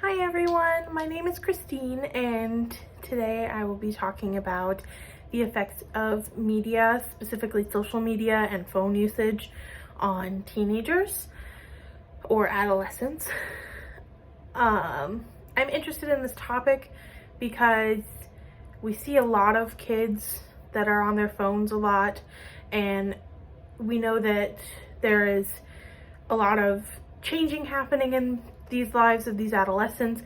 Hi everyone, my name is Christine and today I will be talking about the effects of media, specifically social media and phone usage on teenagers or adolescents. I'm interested in this topic because we see a lot of kids that are on their phones a lot, and we know that there is a lot of changing happening in these lives of these adolescents,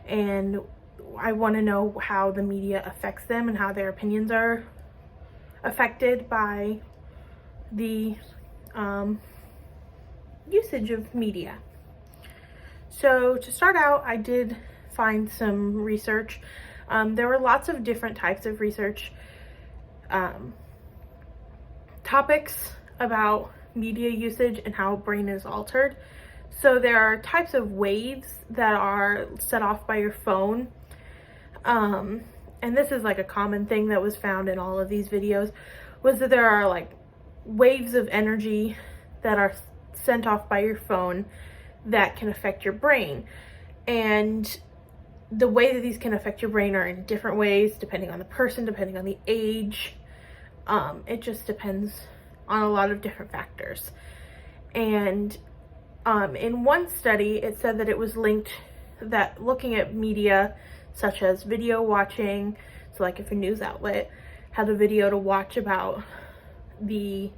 and I want to know how the media affects them and how their opinions are affected by the usage of media. So to start out, I did find some research. There were lots of different types of research topics about media usage and how brain is altered. So there are types of waves that are set off by your phone. And this is like a common thing that was found in all of these videos, was that there are like waves of energy that are sent off by your phone that can affect your brain. And the way that these can affect your brain are in different ways, depending on the person, depending on the age. It just depends on a lot of different factors. And in one study, it said that it was linked, that looking at media such as video watching, so like if a news outlet had a video to watch about the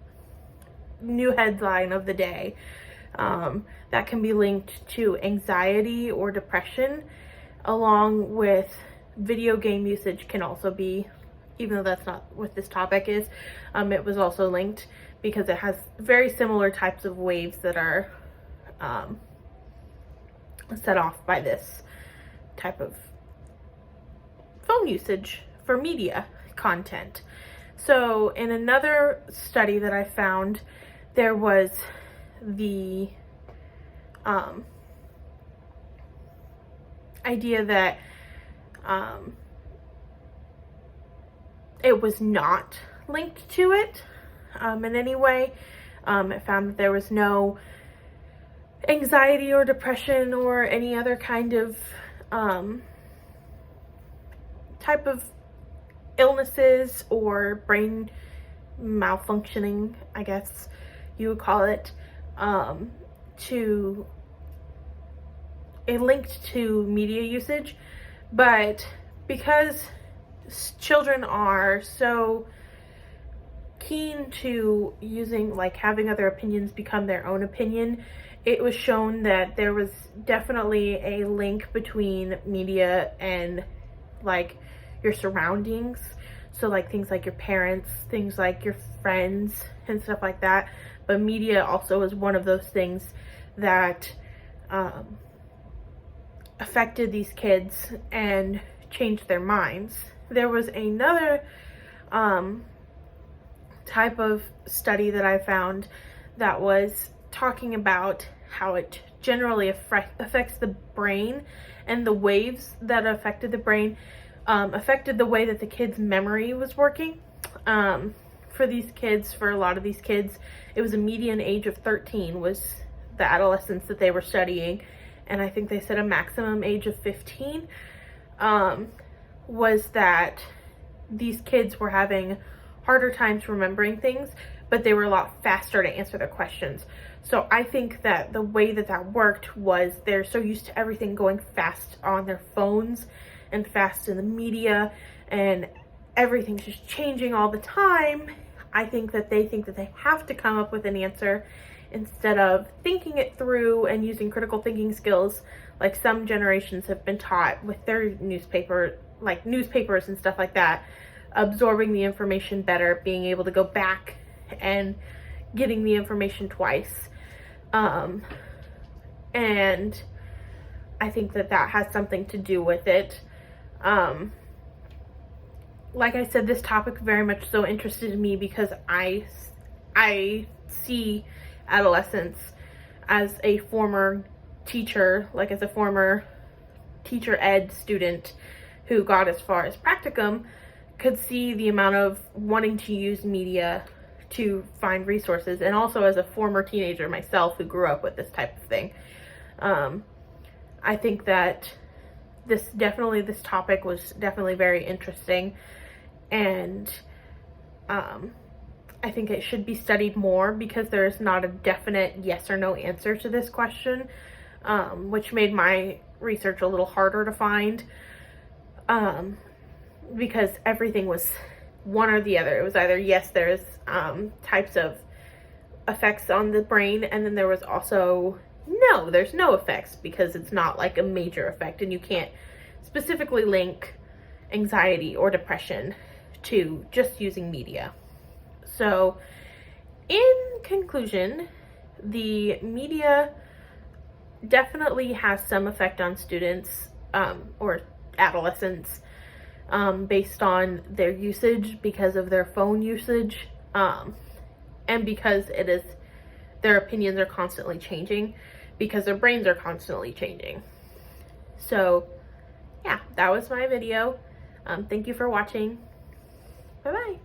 new headline of the day, that can be linked to anxiety or depression, along with video game usage can also be, even though that's not what this topic is, it was also linked because it has very similar types of waves that are set off by this type of phone usage for media content. So in another study that I found, there was the idea that it was not linked to it in any way. It found that there was no anxiety or depression or any other kind of type of illnesses or brain malfunctioning, I guess you would call it, linked to media usage. But because children are so keen to using, like, having other opinions become their own opinion, it was shown that there was definitely a link between media and like your surroundings. So like things like your parents, things like your friends and stuff like that. But media also is one of those things that affected these kids and changed their minds. There was another type of study that I found that was talking about how it generally affects the brain, and the waves that affected the brain affected the way that the kids' memory was working. For these kids, for a lot of these kids, it was a median age of 13 was the adolescents that they were studying, and I think they said a maximum age of 15, was that these kids were having harder times remembering things, but they were a lot faster to answer their questions. So I think that the way that that worked was they're so used to everything going fast on their phones and fast in the media, and everything's just changing all the time. I think that they have to come up with an answer instead of thinking it through and using critical thinking skills like some generations have been taught with their newspapers and stuff like that, absorbing the information better, being able to go back and getting the information twice. And I think that has something to do with it. Like I said, this topic very much so interested me because I see adolescents as a former teacher, like as a former teacher ed student who got as far as practicum, could see the amount of wanting to use media to find resources, and also as a former teenager myself who grew up with this type of thing. I think that this topic was definitely very interesting, and I think it should be studied more because there's not a definite yes or no answer to this question, which made my research a little harder to find, because everything was one or the other. It was either yes, there's types of effects on the brain, and then there was also no, there's no effects, because it's not like a major effect, and you can't specifically link anxiety or depression to just using media. So in conclusion, the media definitely has some effect on students or adolescents based on their usage, because of their phone usage, and because their opinions are constantly changing, because their brains are constantly changing. So yeah, that was my video. Thank you for watching. Bye-bye.